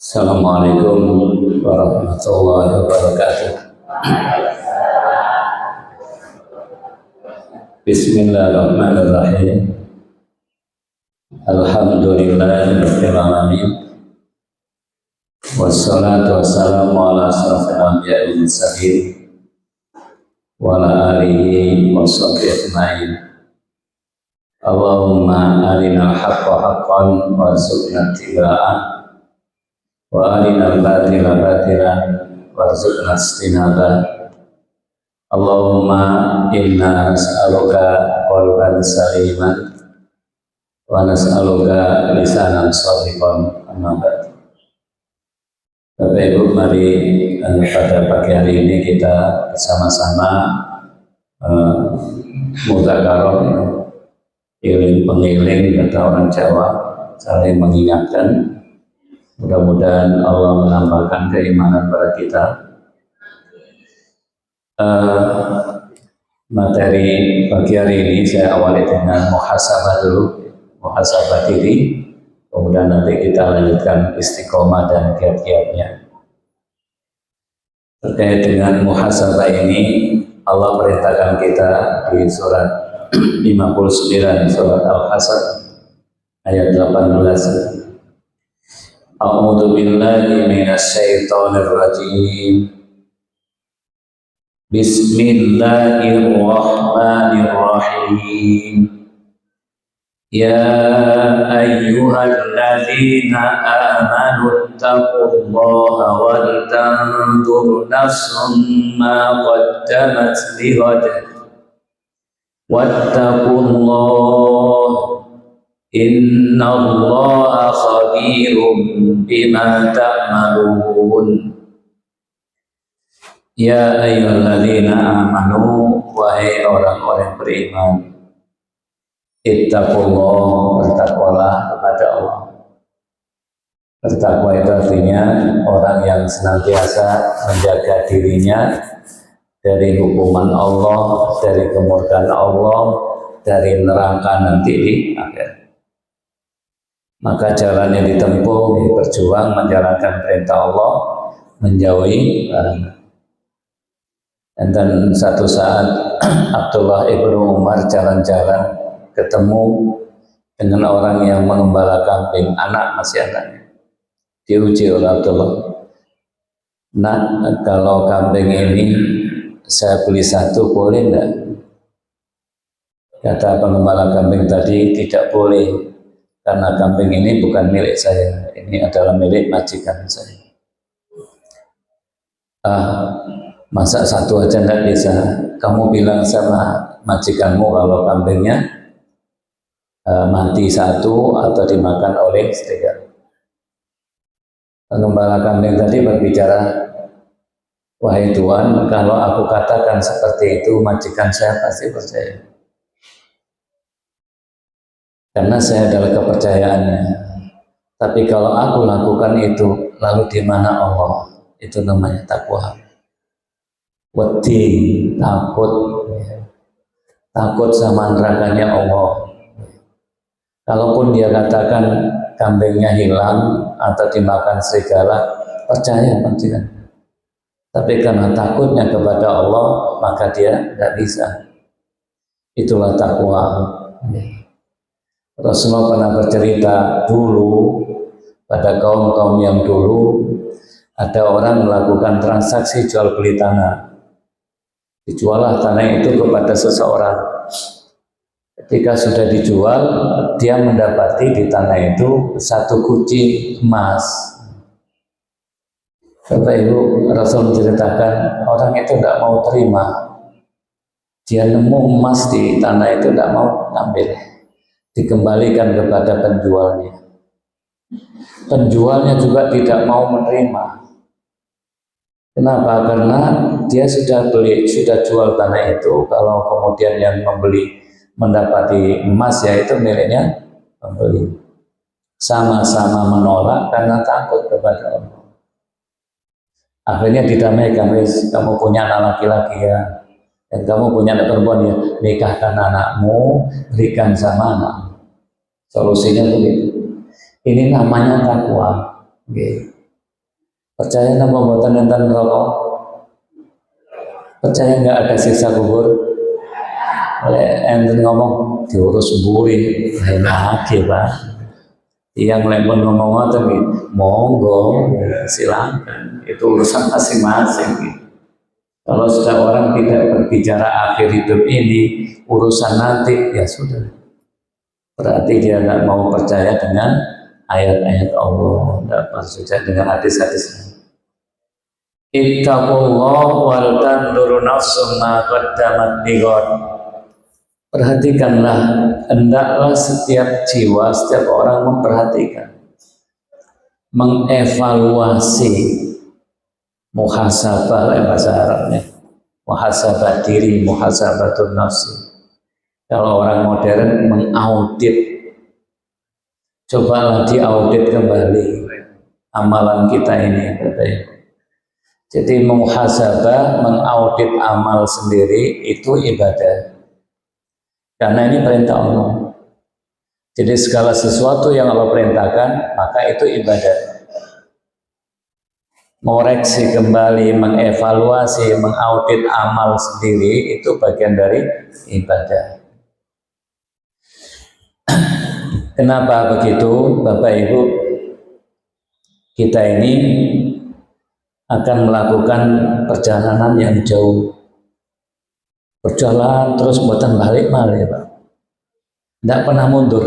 Assalamualaikum warahmatullahi wabarakatuh. Bismillahirrahmanirrahim. Alhamdulillahirabbil alamin. Wassalatu wassalamu ala asyrafil anbiya'i wal mursalin wa ala alihi washabbihi ajmain. Allahumma arinal haqqa haqqan warzuqna ittiba'ah wa arinal batila batilan warzuqna ijtinabah. Allahumma inna nas'aluka qalban saliman wa nas'aluka lisanan shadiqan. Amma ba'd. Bapak Ibu, mari pada pagi hari ini kita bersama-sama mudzakarah, iling-pengiling kata orang Jawa, saling mengingatkan. Mudah-mudahan Allah menambahkan keimanan pada kita. Materi pagi hari ini saya awali dengan muhasabah dulu, muhasabah diri. Kemudian nanti kita lanjutkan istiqomah dan kiat-kiatnya. Terkait dengan muhasabah ini, Allah perintahkan kita di surat 59, surat Al-Hasr ayat 18. A'udzu billahi minasy syaithanir rajim. Bismillahirrahmanirrahim. Ya ayyuhalladzina amanu taqullaha wal tanzur nafsum ma qaddamat lighad wattaqullaha innallaha khabirum bima ta'malun. Ya ayyuhalladzina amanu, wahai orang-orang beriman, ittaqullah, bertakwalah kepada Allah. Bertakwa itu artinya orang yang senantiasa menjaga dirinya dari hukuman Allah, dari kemurkaan Allah, dari neraka nanti di akhir. Maka jalan yang ditempuh, berjuang menjalankan perintah Allah, menjauhi larangan. Dan satu saat Abdullah ibnu Umar jalan-jalan ketemu dengan orang yang mengembala kambing, masih anaknya. Diuji oleh Abdullah, "Nak, kalau kambing ini saya beli satu boleh enggak?" Kata pengembala kambing tadi, "Tidak boleh, karena kambing ini bukan milik saya, ini adalah milik majikan saya." Masa satu aja enggak bisa? Kamu bilang sama majikanmu kalau kambingnya mati satu atau dimakan oleh serigala. Pengembala kambing tadi berbicara, "Wahai Tuan, kalau aku katakan seperti itu, majikan saya pasti percaya. Karena saya adalah kepercayaannya. Tapi kalau aku lakukan itu, lalu di mana Allah?" Itu namanya takwa. Wedi, takut sama nerakanya Allah. Kalaupun dia katakan kambingnya hilang atau dimakan serigala, percaya majikan. Tapi karena takutnya kepada Allah, maka dia tidak bisa. Itulah takwa. Rasulullah pernah bercerita dulu pada kaum-kaum yang dulu, ada orang melakukan transaksi jual beli tanah. Dijuallah tanah itu kepada seseorang. Ketika sudah dijual, dia mendapati di tanah itu satu guci emas. Bapak Ibu, Rasul menceritakan orang itu tidak mau terima. Dia nemu emas di tanah itu, tidak mau ambil. Dikembalikan kepada penjualnya. Penjualnya juga tidak mau menerima. Kenapa? Karena dia sudah jual tanah itu. Kalau kemudian yang membeli mendapati emas, yaitu miliknya pembeli. Sama-sama menolak karena takut kepada Allah. Akhirnya didamaikan, kamu punya anak laki-laki ya, dan kamu punya anak perempuan ya, nikahkan anakmu, berikan sama anakmu. Solusinya begitu. Ini namanya takwa. Percaya nama buatan enten rokok? Percaya nggak ada siksa kubur? Oleh enten ngomong diurus buri, enak Pak. Yang lemon ngomong tapi monggo silakan, itu urusan masing-masing. Kalau sudah orang tidak berbicara akhir hidup ini, urusan nanti, ya sudah. Berarti dia tidak mau percaya dengan ayat-ayat Allah, tidak percaya dengan hadis-hadisnya. Ittaqullah wal tanzur nafsum ma qaddamat lighad. Perhatikanlah, hendaklah setiap jiwa, setiap orang memperhatikan, mengevaluasi, muhasabah bahasa Arabnya, muhasabah diri, muhasabatun nafsi. Kalau orang modern mengaudit, cobalah diaudit kembali amalan kita ini, katanya. Jadi muhasabah, mengaudit amal sendiri itu ibadah. Karena ini perintah Allah. Jadi segala sesuatu yang Allah perintahkan, maka itu ibadah. Mengoreksi kembali, mengevaluasi, mengaudit amal sendiri, itu bagian dari ibadah. Kenapa begitu, Bapak Ibu? Kita ini akan melakukan perjalanan yang jauh. Berjalan terus buatan balik-balik, Pak. Tidak pernah mundur.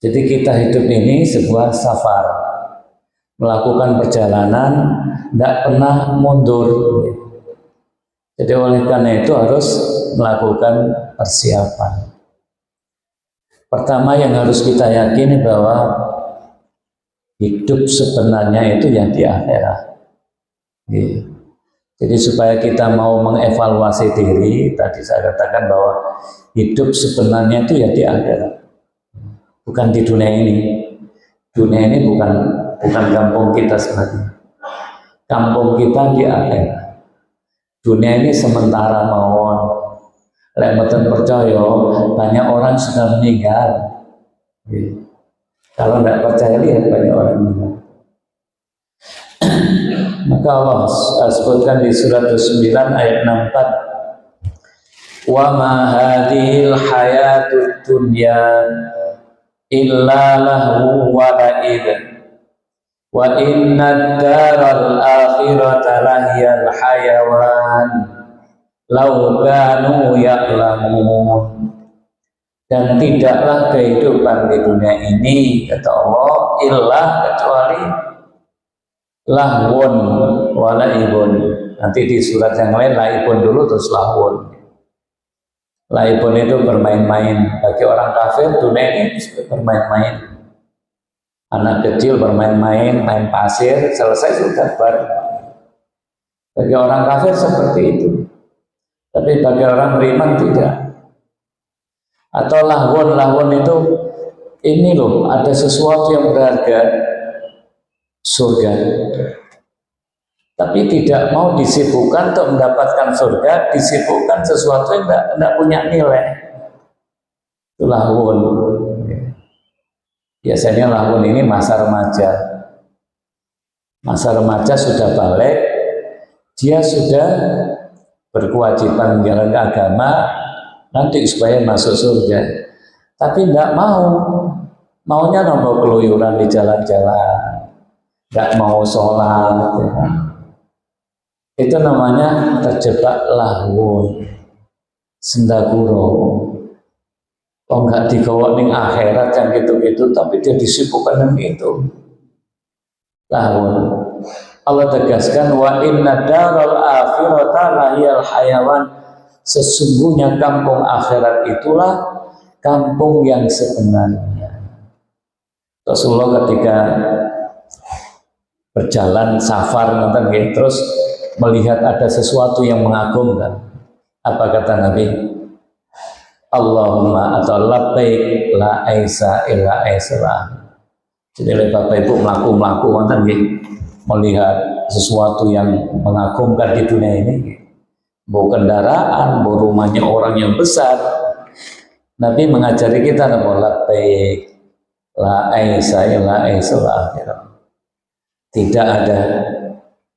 Jadi kita hidup ini sebuah safar. Melakukan perjalanan, tidak pernah mundur. Jadi oleh karena itu harus melakukan persiapan. Pertama yang harus kita yakini bahwa hidup sebenarnya itu yang di akhirat. Jadi supaya kita mau mengevaluasi diri, tadi saya katakan bahwa hidup sebenarnya itu ya di akhirat, bukan di dunia ini. Dunia ini bukan kampung kita sebenarnya. Kampung kita di akhirat. Dunia ini sementara mawon. Lek mboten percaya, banyak orang sudah meninggal. Kalau tidak percaya, lihat banyak orang meninggal. Maka Allah sebutkan di surat 9 ayat 64, wa ma hadhil hayatud dunya illa lahu wa la'ib wa inna daral akhirata lahiyal hayawan law kanu ya'lamun. Dan tidaklah kehidupan di dunia ini, kata Allah, illah kecuali lahwun wa la'ibun. Nanti di surat yang lain la'ibun dulu terus lahwun. La'ibun itu bermain-main. Bagi orang kafir dunia ini bermain-main. Anak kecil bermain-main, main pasir, selesai sudah bareng. Bagi orang kafir seperti itu. Tapi bagi orang beriman tidak. Atau lahwun itu ini loh, ada sesuatu yang berharga, surga. Tapi tidak mau disibukkan untuk mendapatkan surga, disibukkan sesuatu yang tidak punya nilai. Itu lahwun. Biasanya lahwun ini masa remaja. Masa remaja sudah balik, dia sudah berkewajiban menjalankan agama, nanti supaya masuk surga. Tapi tidak maunya nombor keluyuran di jalan-jalan, tidak mau sholat, ya. Itu namanya terjebak lahwun, sendaguro. Oh nggak digawak ning akhirat yang gitu-gitu, tapi dia disibukkan dengan itu. Lahwun. Allah tegaskan wa inna daral akhirata lahiyal hayawan. Sesungguhnya kampung akhirat itulah kampung yang sebenarnya. Rasulullah ketika berjalan safar terus melihat ada sesuatu yang mengagumkan. Apa kata Nabi? Allahumma atau labbaik la aisa illa aislah. Jadi Bapak Ibu melaku melihat sesuatu yang mengagumkan di dunia ini. Bawa kendaraan, bawa rumahnya orang yang besar. Nabi mengajari kita labbaik la aisa illa aislah. tidak ada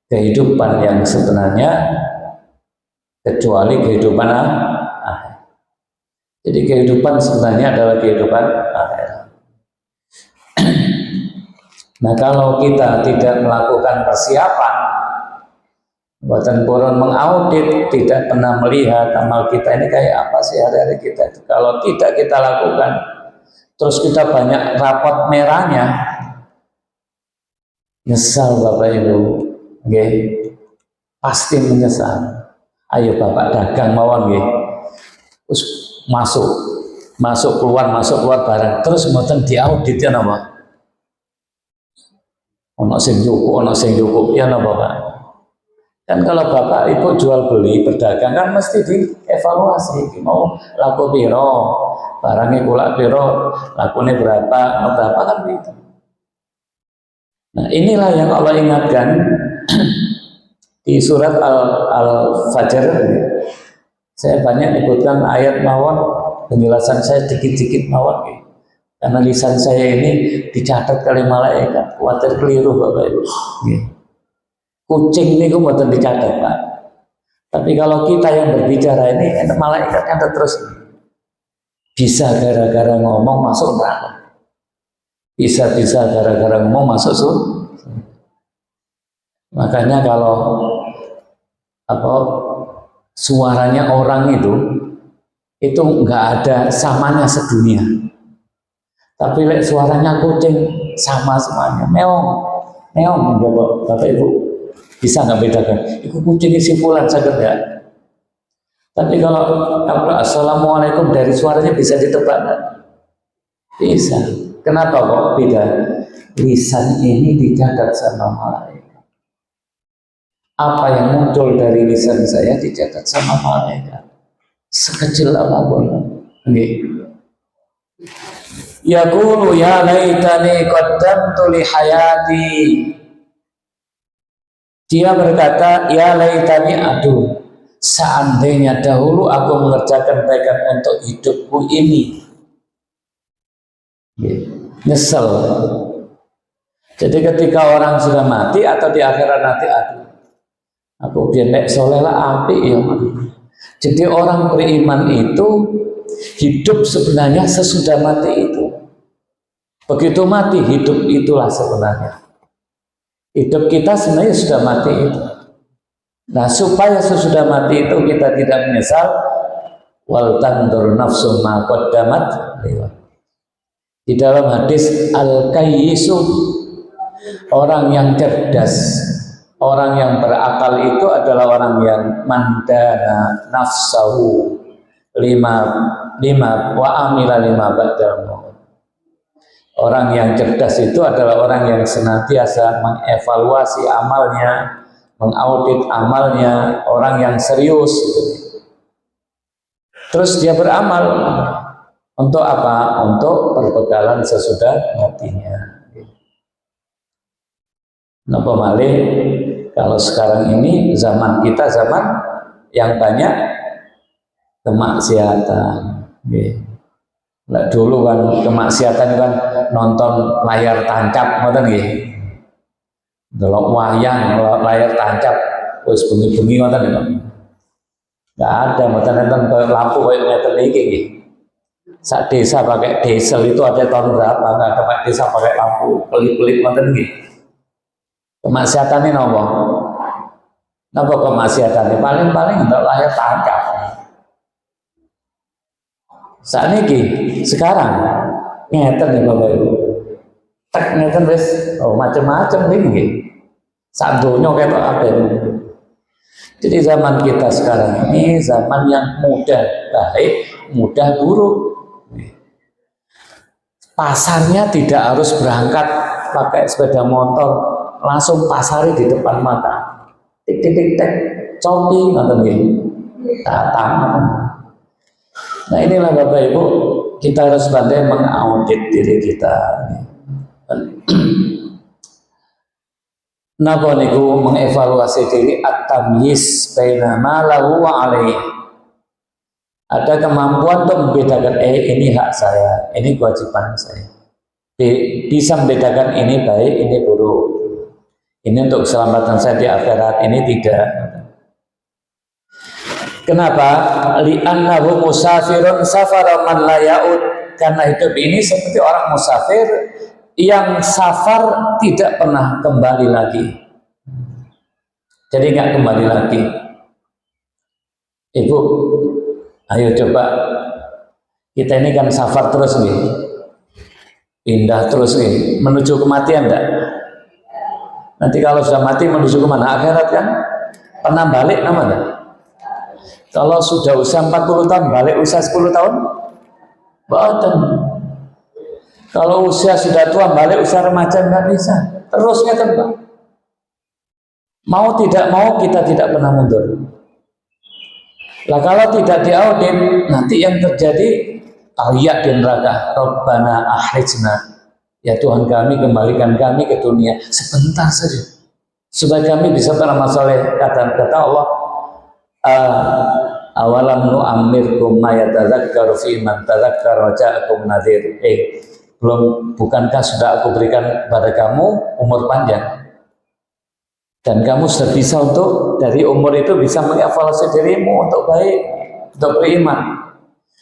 kehidupan yang sebenarnya kecuali kehidupan akhir. Jadi kehidupan sebenarnya adalah kehidupan akhir. Nah, kalau kita tidak melakukan persiapan, buatan purun mengaudit, tidak pernah melihat amal kita ini kayak apa sih hari-hari kita itu. Kalau tidak kita lakukan, terus kita banyak rapot merahnya, nyesal Bapak Ibu, okay? Pasti menyesal. Ayo Bapak dagang mawon nggih. Terus masuk keluar barang, terus mboten diaudit ya napa? Ono sing cukup ya napa Pak? Kan kalau Bapak Ibu jual beli berdagang kan mesti dievaluasi, mau laku piro, barangnya kula piro, lakune berapa kan begitu. Nah, inilah yang Allah ingatkan di surat Al-Fajr. Saya banyak menyebutkan ayat mawon, penjelasan saya dikit-dikit mawon, karena lisan saya ini dicatat kali malaikat, khawatir keliru Bapak Ibu. Kucing ini buatan dicatat Pak. Tapi kalau kita yang berbicara ini, malaikatnya terus bisa gara-gara ngomong masuk neraka. Bisa gara-gara ngomong masuk surga. Makanya kalau suaranya orang itu nggak ada samanya sedunia. Tapi suaranya kucing sama semuanya, meong menjawab Bapak Ibu bisa nggak bedakan? Itu kucing isi fulan saged nggak? Tapi kalau assalamualaikum dari suaranya bisa ditebak nggak? Bisa. Kenapa kok beda? Lisan ini dicatat sama malaikat. Apa yang muncul dari lisan saya dicatat sama malaikat. Sekecil apapun. Yaqulu ya laitani qaddamtu li hayati. Dia berkata, ya laitani, aduh, seandainya dahulu aku mengerjakan kebaikan untuk hidupku ini. Nyesel. Jadi ketika orang sudah mati atau di akhirat nanti, aduh, aku biar soleh lah api ya. Jadi orang beriman itu hidup sebenarnya sesudah mati itu. Begitu mati, hidup itulah sebenarnya. Hidup kita sebenarnya sudah mati itu. Nah, supaya sesudah mati itu kita tidak menyesal, wal tandur nafsum ma qaddamat. Di dalam hadis al-kayyisu, orang yang cerdas, orang yang berakal itu adalah orang yang mandana nafsahu lima wa amila lima ba'dal maut. Orang yang cerdas itu adalah orang yang senantiasa mengevaluasi amalnya, mengaudit amalnya, orang yang serius. Terus dia beramal untuk apa? Untuk perbekalan sesudah matinya. Napa malih kalau sekarang ini zaman kita zaman yang banyak kemaksiatan. Nah, dulu kan kemaksiatan kan nonton layar tancap, ngoten nggih. Delok wayang layar tancap, wis bengi-bengi ngoten nggih. Enggak ada ngoten-ngoten lampu koyo ngeten iki nggih. Sak desa pakai diesel itu ada tahun berapa? Enggak ada pakai desa pakai lampu kelip-kelip ngoten nggih. Kemaksiatane napa? Napa kemaksiatane? Paling-paling ndelok layar tancap. Saat ini sekarang ngeten nih Bapak Ibu, tek ngeten wis macam-macam ini, saat dunia kayak apa itu. Jadi zaman kita sekarang ini zaman yang mudah baik, mudah buruk. Pasarnya tidak harus berangkat pakai sepeda motor, langsung pasari di depan mata. Tik tik tik tik, copi ngoten nggih. Datang. Nah, inilah Bapak Ibu, kita harus pandai mengaudit diri kita. Napa niku mengevaluasi diri, at-tamyiz baina ma lahu wa alaihi. Ada kemampuan untuk membedakan ini hak saya, ini kewajiban saya. Bisa membedakan ini baik, ini buruk. Ini untuk keselamatan saya di akhirat, ini tidak. Kenapa? Li'annahu musafirun safara man la ya'ud. Karena hidup ini seperti orang musafir yang safar tidak pernah kembali lagi. Jadi nggak kembali lagi. Ibu, ayo coba, kita ini kan safar terus nih, pindah terus nih, menuju kematian enggak? Nanti kalau sudah mati menuju kemana? Akhirat kan? Pernah balik namanya? Kalau sudah usia 40 tahun, balik usia 10 tahun? Boten. Kalau usia sudah tua, balik usia remaja nggak bisa. Terusnya tembak. Mau tidak mau kita tidak pernah mundur. Lah kalau tidak diaudit, nanti yang terjadi aliat di neraka. Rabbana akhrijna. Ya Tuhan kami, kembalikan kami ke dunia sebentar saja supaya kami bisa beramal soleh. Kata Allah, awalam nu'ammirkum ma yatadzakkaru fi man tadzakkara wa ja'akum nadhir. Bukankah sudah aku berikan kepada kamu umur panjang dan kamu sudah bisa untuk dari umur itu bisa mengevaluasi dirimu untuk baik, untuk beriman.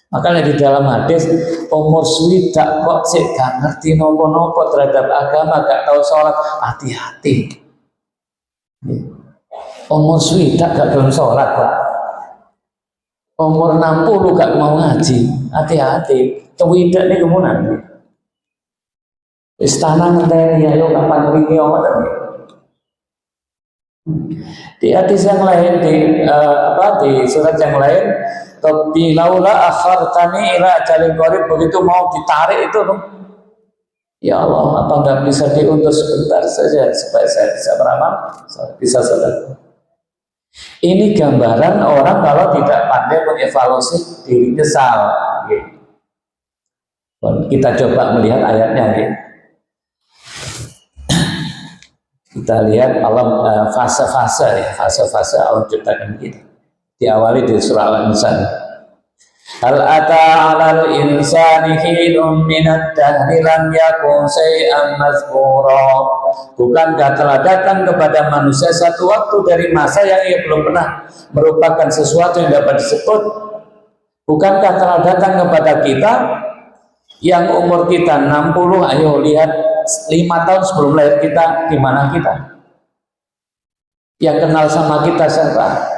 Makanya di dalam hadis, umur swidak kok sih gak ngerti nopo-nopo terhadap agama, gak tahu sholat, hati-hati. Umur swidak gak belum sholat, Pak. Umur 60 gak mau ngaji, hati-hati. Swidak ini kemudian. Istana ngenteni ayo kapan wingi ngoten. Di hadis yang lain di surat yang lain, Rabbi laula akhartani ila ajalin qarib, begitu mau ditarik itu, ya Allah, apa enggak bisa diundur sebentar saja supaya saya bisa beramal, bisa sedekah. Ini gambaran orang kalau tidak pandai mengevaluasi diri, nyesal. Kita coba melihat ayatnya ya. Kita lihat alam fase-fase alam ciptakan kita. Diawali di surah Al-Insan. Hal ata 'alal insani hinun minad dahri lam yakun syai'an mazkura. Bukankah telah datang kepada manusia satu waktu dari masa yang ia belum pernah merupakan sesuatu yang dapat disebut? Bukankah telah datang kepada kita yang umur kita 60, ayo lihat 5 tahun sebelum lahir kita, di mana kita? Yang kenal sama kita siapa?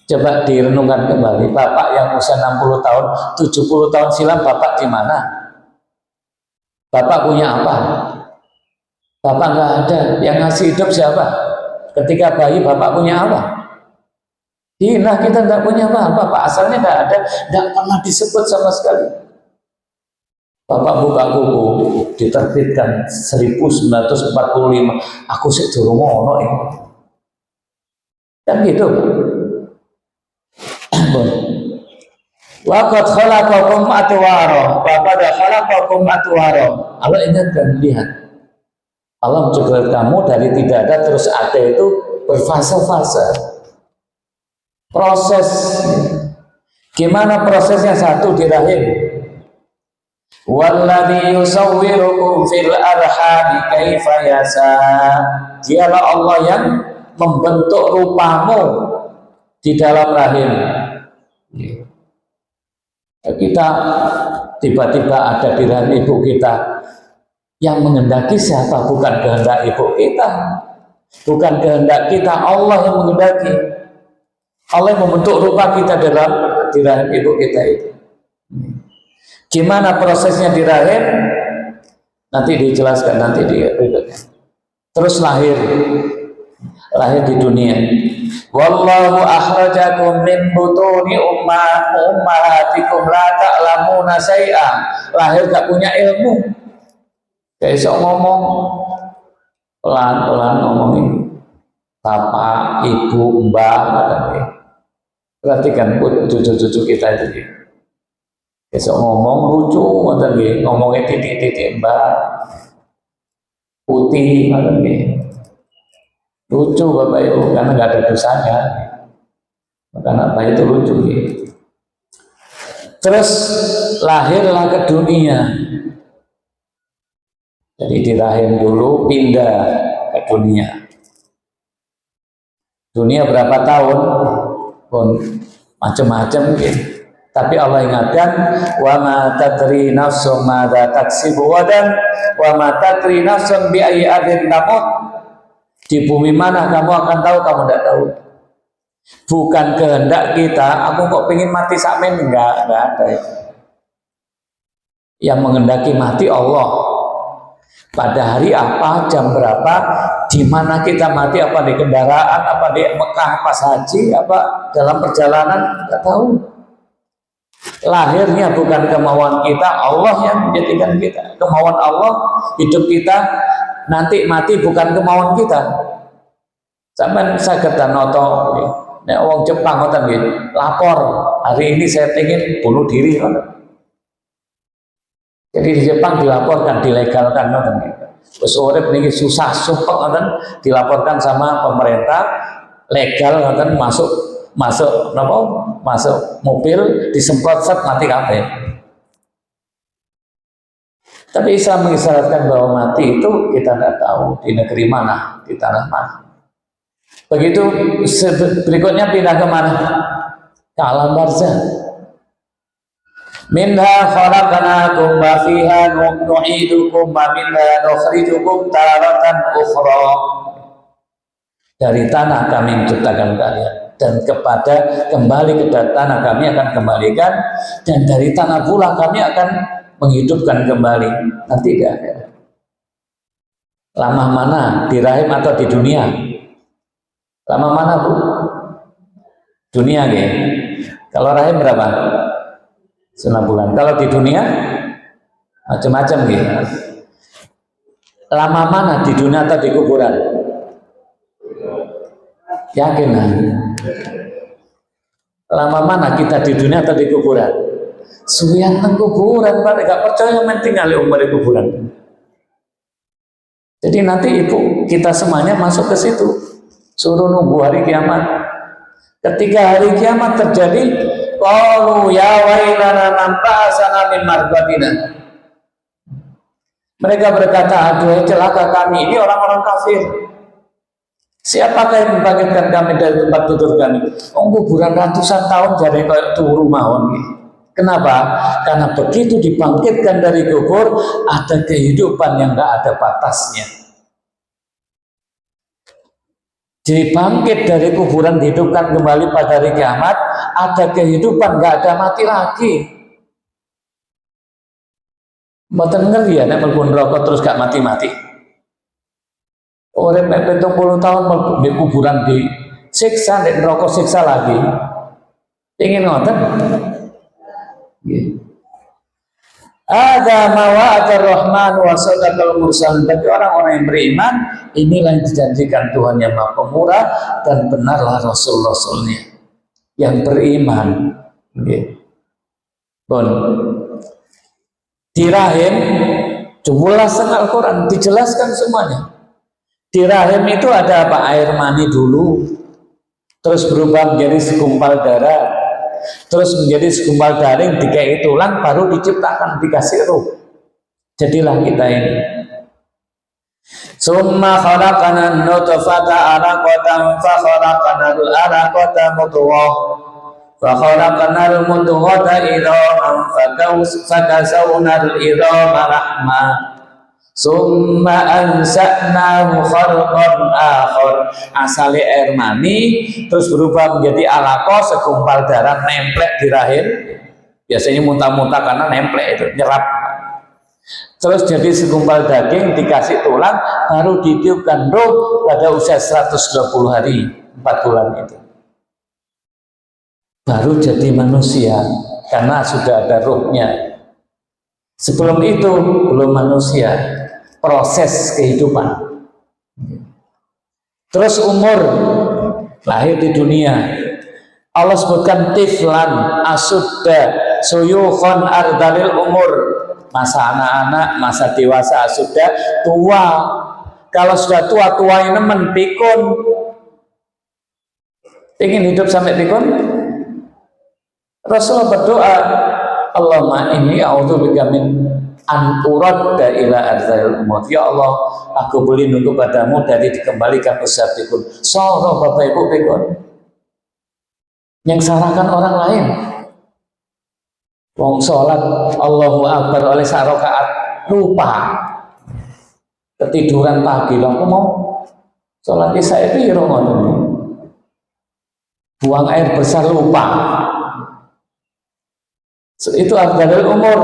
Coba direnungkan kembali. Bapak yang usia 60 tahun, 70 tahun silam, Bapak di mana? Bapak punya apa? Bapak nggak ada. Yang ngasih hidup siapa? Ketika bayi, Bapak punya apa? Nah, kita nggak punya apa-apa. Pak asalnya nggak ada, nggak pernah disebut sama sekali. Bapak buka buku, diterbitkan 1945. Aku sih durung ngono ini. Kan gitu. Waqad khalaqakum atwara, Bapak dah khalaqakum atwara. Allah ingat dan lihat, Allah menciptakan kamu dari tidak ada terus ada itu berfase-fase. Proses, gimana prosesnya? Satu di rahim. Walladzi yusawwirukum fil arhami kaifa yasha. Dialah Allah yang membentuk rupamu di dalam rahim. Kita tiba-tiba ada di rahim ibu kita. Yang menghendaki siapa? Bukan kehendak ibu kita, bukan kehendak kita, Allah yang menghendaki. Allah yang membentuk rupa kita dalam di rahim ibu kita itu. Gimana prosesnya di rahim? Nanti dijelaskan, nanti terus lahir di dunia. Wallahu akhrajakum min butuni ummahatikum la ta'lamuna syai'a. Lahir gak punya ilmu. Kayak sok ngomong pelan-pelan ngomongin bapak, ibu, mbak, katanya. Perhatikan cucu-cucu kita itu. Besok ngomong lucu, ngomongnya titik-titik mbak, putih, lucu bapak ibu, karena nggak ada dosanya. Maka apa itu lucu gitu. Terus lahirlah ke dunia. Jadi di rahim dulu pindah ke dunia. Dunia berapa tahun pun macam-macam mungkin. Tapi Allah ingatkan, wa ma tadri nafsum madza taksibu gadan wa ma tadri nafsum bi ayyi ardin tamut. Di bumi mana kamu akan tahu, kamu tidak tahu. Bukan kehendak kita, aku kok pengen mati sakmen, enggak ada. Yang menghendaki mati Allah. Pada hari apa, jam berapa, di mana kita mati, apa di kendaraan, apa di Mekah pas haji, apa dalam perjalanan, tidak tahu. Lahirnya bukan kemauan kita, Allah yang menjadikan kita. Kemauan Allah, hidup kita, nanti mati bukan kemauan kita. Sampai saya kata noto, nek wong Jepang ngoten nggih, lapor, hari ini saya ingin bunuh diri. Jadi di Jepang dilaporkan, dilegalkan, terus urip niki susah sumpek ngoten, dilaporkan sama pemerintah, legal ngoten, masuk mobil, disemprot set mati kabeh. Tapi Islam mengisyaratkan bahwa mati itu kita tidak tahu di negeri mana, di tanah mana. Begitu berikutnya pindah ke mana? Ke alam barzah. Minha khalaqnakum wa fiha nu'idukum wa minha nukhrijukum taratan ukhra. Dari tanah kami menciptakan kalian, dan kembali ke tanah kami akan kembalikan, dan dari tanah pula kami akan menghidupkan kembali. Nanti tidak ada. Lama mana, di rahim atau di dunia? Lama mana, Bu? Dunia nggih. Kalau rahim berapa? 9 bulan. Kalau di dunia macam-macam gitu. Lama mana di dunia atau di kuburan? Yakin? Lama mana kita di dunia atau di kuburan? Suwian nang kuburan, Pak. Gak percaya main tinggal umur di kuburan. Jadi nanti ibu kita semuanya masuk ke situ. Suruh nunggu hari kiamat. Ketika hari kiamat terjadi, qalu ya wailana man ba'asana min marqatina. Mereka berkata, aduh celaka kami, ini orang-orang kafir. Siapakah yang membangkitkan kami dari tempat tidur kami? Kuburan ratusan tahun jadi kayak turu mawon. Kenapa? Karena begitu dibangkitkan dari kubur, ada kehidupan yang gak ada batasnya. Dibangkit dari kuburan, dihidupkan kembali pada hari kiamat, ada kehidupan, nggak ada mati lagi. Mboten ngeri ya, nek mlebu neraka terus gak mati-mati. Urip mek 70 tahun di kuburan disiksa, nek neraka siksa lagi. Ingin ngoten? Nggih. Ada mawa'atur rahman wa sadaqal mursal. Bagi orang-orang yang beriman, inilah yang dijanjikan Tuhan yang Maha Pemurah, dan benarlah Rasul-Rasulnya yang beriman. Bon. Di rahim, jelasan Al-Quran dijelaskan semuanya. Di rahim itu ada apa? Air mani dulu, terus berubah menjadi segumpal darah, terus menjadi segumpal daging, dikai tulang, baru diciptakan, dikasih ruh. Jadilah kita ini. Summa khalaqana nutfata 'alaqatan fa khalaqana al-'alaqata mudghah fa khalaqana al-mudghata idhaman fakasawna al-idhama lahma summa ansa'nahu khalqan akhar. Asale air mani terus berubah menjadi alaqah, segumpal darah nemplek di rahim. Biasanya muntah-muntah karena nemplek itu, nyerap. Terus jadi segumpal daging, dikasih tulang, baru ditiupkan ruh pada usia 120 hari, 4 bulan itu. Baru jadi manusia karena sudah ada ruhnya. Sebelum itu belum manusia, proses kehidupan. Terus umur, lahir di dunia. Allah sebutkan tiflan, asudda, suyukhon ardalil umur. Masa anak-anak, masa dewasa, asudda, tua. Kalau sudah tua-tua ini pikun. Ingin hidup sampai pikun? Rasulullah berdoa, Allahumma inni a'udzubika min anturadda ila adzalil umur. Ya Allah, aku berlindung kepadamu dari dikembalikan usia pikun. Soro Bapak Ibu pikun yang salahkan orang lain. Wong sholat Allahu Akbar oleh sak rakaat lupa, ketiduran pagi, aku mau sholat isya itu buang air besar lupa. Itu adzalil umur.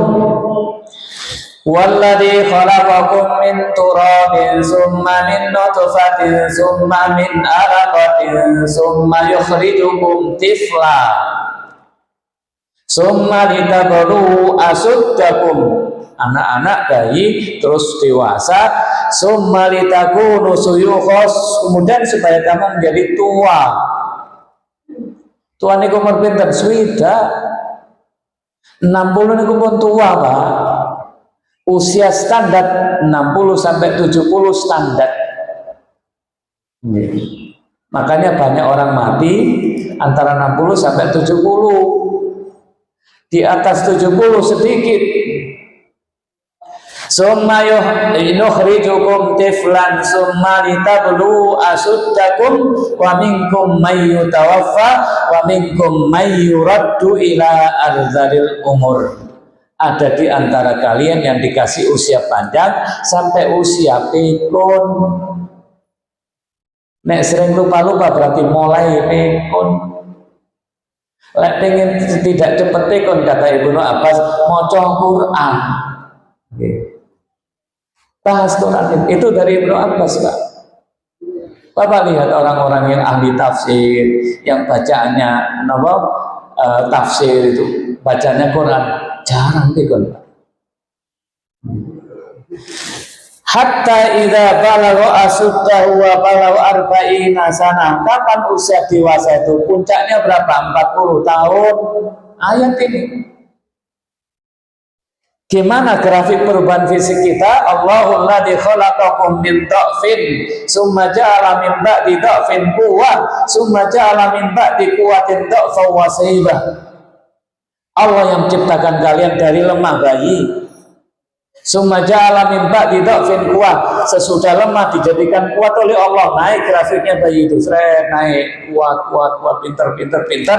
Walladzi khalaqakum min turabin summa min nutfatin summa min alaqatin summa yukhrijukum tifla summa litablu asuddakum, anak-anak bayi terus dewasa, summa litakunu suyukhos, kemudian supaya kamu menjadi tua. Tua niku umur pinten? Swida 60 niku pun tua, Pak. Usia standar 60 sampai 70 standar. Makanya banyak orang mati antara 60 sampai 70. Di atas 70 sedikit. Summa yukhrijukum tiflan summa litablu asuddakum wa minkum may yutawaffa wa minkum may yuraddu ila adzalil umur. Ada di antara kalian yang dikasih usia panjang sampai usia pikun. Nek sering lupa-lupa berarti mulai pikun. Lek pengen tidak cepet pikun, kata Ibnu Abbas, maca Quran. Bahas Quran itu dari Ibnu Abbas, Pak. Bapak lihat orang-orang yang ahli tafsir, yang bacaannya tafsir itu, bacanya Quran jarang pikun. Hatta idza balagha asuddahu wa balagha arba'ina sanah. Kapan usia dewasa itu? Puncaknya berapa? 40 tahun. Ayat ini. Gimana grafik perubahan fisik kita? Allahul ladzi khalaqakum min dha'fin summa ja'ala min ba'di dha'fin quwwah summa ja'ala min ba'di quwwatin dha'fan wa shaybah. Allah yang menciptakan kalian dari lemah bayi. Summa ja'ala min ba'di dha'fin quwwah, sesudah lemah dijadikan kuat oleh Allah. Naik grafiknya bayi itu, naik kuat, pinter.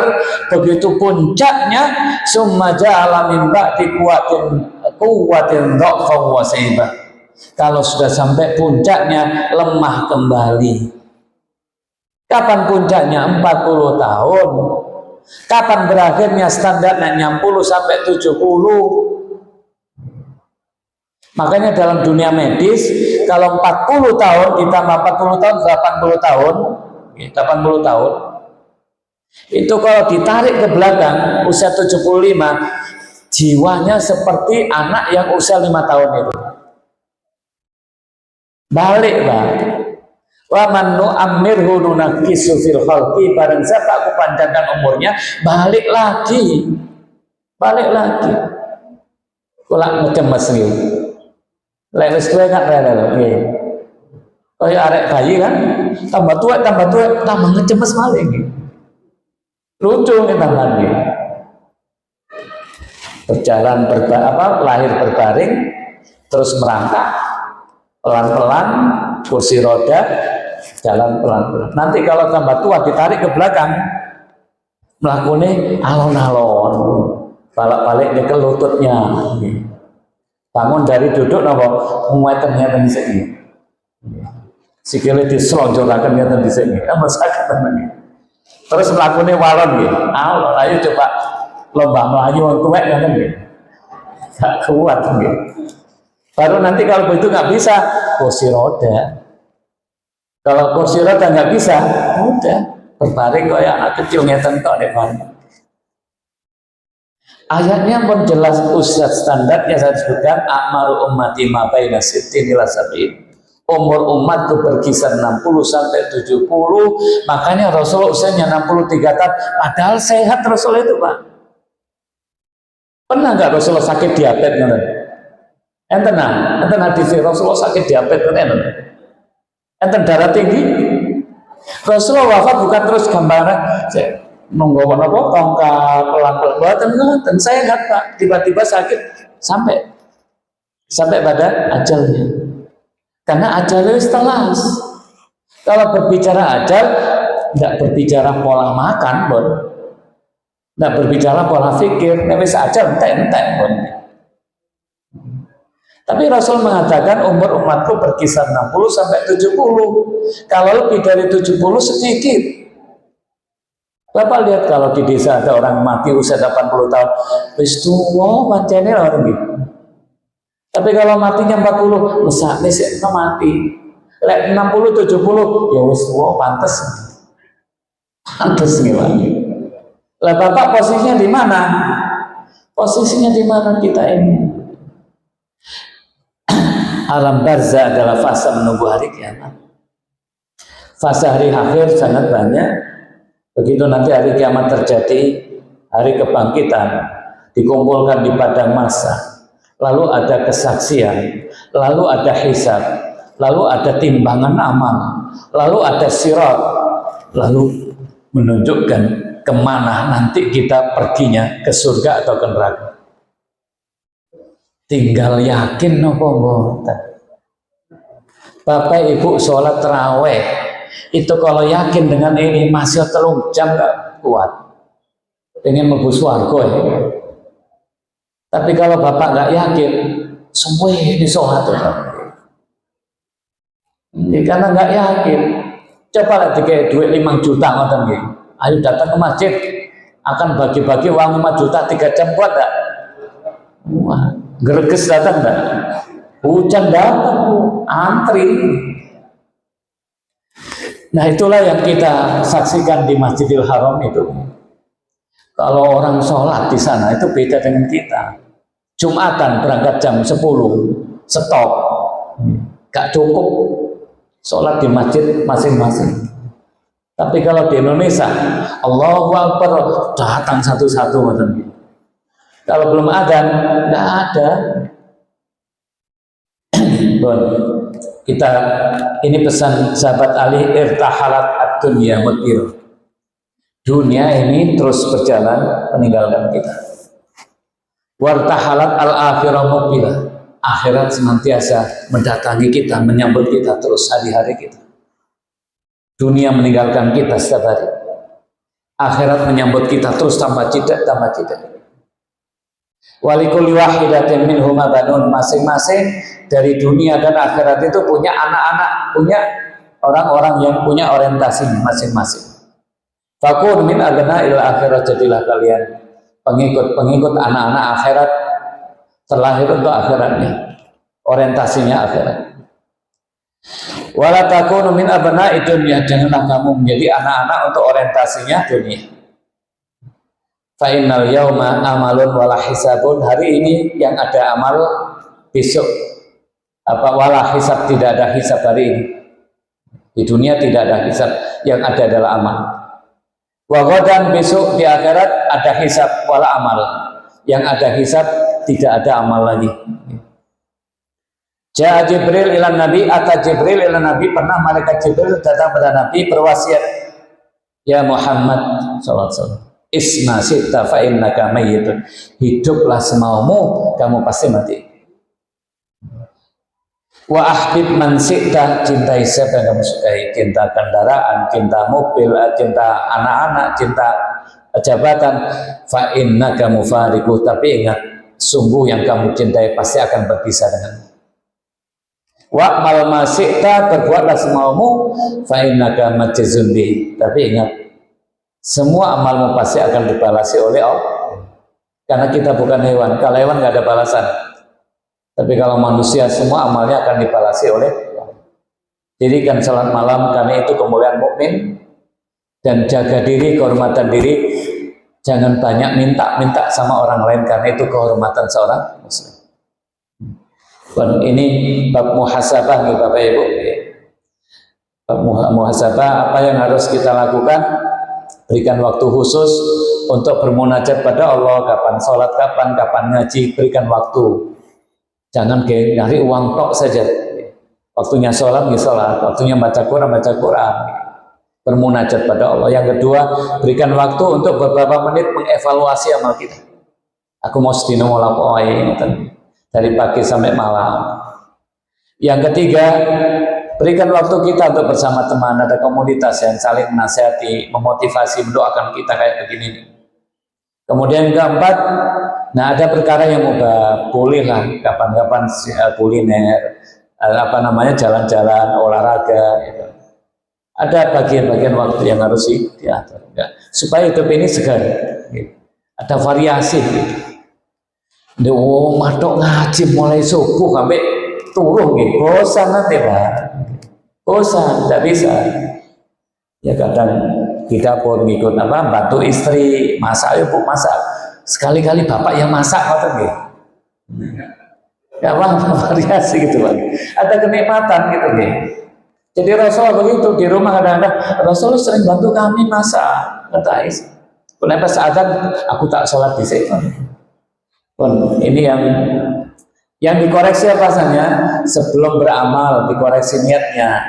Begitu puncaknya, summa ja'ala min ba'di quwwatin dha'fan wa shaybah. Kalau sudah sampai puncaknya, lemah kembali. Kapan puncaknya? 40 tahun. Kapan berakhirnya? Standarnya 60 sampai 70. Makanya dalam dunia medis, kalau 40 tahun ditambah 40 tahun 80 tahun, 80 tahun. Itu kalau ditarik ke belakang usia 75, jiwanya seperti anak yang usia 5 tahun itu. Balik, Pak. Wa man nu'ammirhu nunakkisu fil khalqi, barang siapa aku panjangkan umurnya, balik lagi. Kula ngecemes nih. Lek wis tuwa kan rene lho, nggih. Kaya arek bayi kan, tambah tua, tambah ngecemes malih nggih. Lucu nggih tambah nggih. Berjalan lahir berbaring, terus merangkak, pelan-pelan, kursi roda, jalan pelan-pelan. Nanti kalau tambah tua ditarik ke belakang, melakukannya alon-alon, balik-balik ke lututnya. Bangun dari duduk napa ngeten dhisik. Sikile dislonjoraken ngeten dhisik. Masakan tenan. Terus mlakune walon nggih. Alon, ayo coba lomba melayu wong tuwek ngeten nggih. Gak kuat nggih. Baru nanti kalau begitu nggak bisa kursi roda. Kalau kursi roda nggak bisa, udah berbaring kayak anak kecil ngeten tok nek bareng. Ayatnya pun jelas, usia standarnya saya sebutkan, akmaru ummati ma baina sittin ila sab'in. Umur umatku berkisar 60 sampai 70. Makanya Rasul usianya 63 tahun, padahal sehat Rasul itu, Pak. Pernah nggak Rasulullah sakit diabetes? Enten hadis Rasulullah sakit diabetes, enten darah tinggi. Rasulullah wafat bukan terus gambaran nunggu apa tongkat pelan-pelan, buatan saya enggak, Pak, tiba-tiba sakit sampai sampai pada ajalnya. Karena ajalnya telas. Kalau berbicara ajal, tidak berbicara pola makan, bon. Tidak berbicara pola fikir, tapi ajal entek bon. Tapi Rasul mengatakan umur umatku berkisar 60 sampai 70. Kalau lebih dari 70 sedikit. Bapak lihat kalau di desa ada orang mati usia 80 tahun, wis tuwa pancene orang gitu. Tapi kalau matinya 40, mesake mati. Lek 60 70 ya wis tuwa pantes. Pantes gimana? Lah Bapak posisinya di mana? Posisinya di mana kita ini? Alam barzah adalah fase menunggu hari kiamat. Fase hari akhir sangat banyak. Begitu nanti hari kiamat terjadi, hari kebangkitan, dikumpulkan di padang mahsyar, lalu ada kesaksian, lalu ada hisab, lalu ada timbangan amal, lalu ada sirat, lalu menunjukkan kemana nanti kita perginya, ke surga atau ke neraka. Tinggal yakin nopo mboten. Bapak Ibu sholat terawih itu kalau yakin dengan ini masih 3 jam gak kuat, pengen mlebu swarga ya. Tapi kalau Bapak gak yakin, semua ini sholat karena gak yakin. Coba lah dikasih duit 5 juta ngoten nggih. Ayo datang ke masjid, akan bagi-bagi uang 5 juta 3 jam kuat gak? Wah, greges datang gak? Hujan datang, antri. Nah itulah yang kita saksikan di Masjidil Haram itu. Kalau orang sholat di sana itu beda dengan kita. Jumatan berangkat jam 10, stop, gak cukup sholat di masjid masing-masing. Tapi kalau di Indonesia, Allahu Akbar, datang satu-satu. Kalau belum adzan, nggak ada. Kita ini pesan sahabat Ali, irtahalat ad-dunya mudbir. Dunia ini terus berjalan meninggalkan kita. Wartahalat al-akhirah muqbilah. Akhirat senantiasa mendatangi kita, menyambut kita terus hari-hari kita. Dunia meninggalkan kita setiap hari. Akhirat menyambut kita terus tambah tidak. Walikulli wahidatin minhuma banun, masing-masing dari dunia dan akhirat itu punya anak-anak, punya orang-orang yang punya orientasi masing-masing. Fakun min aghna'il akhirat, jadilah kalian pengikut anak-anak akhirat, terlahir untuk akhiratnya, orientasinya akhirat. Wala takunu min abna'id dunya, janganlah kamu menjadi anak-anak untuk orientasinya dunia. Fa innal yauma amalun wala hisabun, hari ini yang ada amal, besok wala hisab, tidak ada hisab hari ini. Di dunia tidak ada hisab, yang ada adalah amal. Wa ghadan, besok di akhirat ada hisab wala amal, yang ada hisab tidak ada amal lagi. Ja'a Jibril ila Nabi, ata Jibril ila Nabi, pernah malaikat Jibril datang pada Nabi berwasiat, ya Muhammad sallallahu alaihi wasallam, isma syi'ta fa innaka mayyitun, hiduplah semaumu, kamu pasti mati. Wa ahbib man syi'ta, cintai siapa yang kamu sukai, cinta kendaraan, cinta mobil, cinta anak-anak, cinta jabatan, fa innaka mufariqu, tapi ingat, sungguh yang kamu cintai pasti akan berpisah denganmu. Wa mal ma syi'ta, berbuatlah semaumu, fa innaka majzun bi, tapi ingat, semua amalmu pasti akan dibalasi oleh Allah. Karena kita bukan hewan. Kalau hewan nggak ada balasan. Tapi kalau manusia, semua amalnya akan dibalasi oleh Allah. Jadi kan salat malam, karena itu kemuliaan mukmin, dan jaga diri, kehormatan diri. Jangan banyak minta sama orang lain, karena itu kehormatan seorang muslim. Dan ini bab muhasabah nih Bapak Ibu. Bab muhasabah, apa yang harus kita lakukan? Berikan waktu khusus untuk bermunajat pada Allah, kapan sholat, kapan ngaji, berikan waktu. Jangan nyari uang tok saja. Waktunya sholat, waktunya baca Quran, bermunajat pada Allah. Yang kedua, berikan waktu untuk beberapa menit mengevaluasi amal kita. Aku mau sedino mau lapoi, dari pagi sampai malam. Yang ketiga, berikan waktu kita untuk bersama teman, ada komunitas yang saling menasihati, memotivasi, mendoakan kita kayak begini. Kemudian yang keempat, nah ada perkara yang mubah, bolehlah kapan-kapan kuliner, jalan-jalan, olahraga, gitu. Ada bagian-bagian waktu yang harus diatur, supaya hidup ini segar, gitu. Ada variasi, gitu. Matok ngaji mulai subuh sampai turun, gitu. Bosan nanti Pak, bosan, tidak bisa. Ya kadang kita pun ngikut bantu istri masak, Bu masak. Sekali-kali bapak yang masak, gitu. Ya variasi gitu Pak. Ada kenikmatan gitu, gitu. Jadi Rasul begitu di rumah kadang-kadang Rasul sering bantu kami masak, kata Aisyah. Kenapa saat aku tak sholat di sini? Ini yang dikoreksi apa saja? Sebelum beramal dikoreksi niatnya.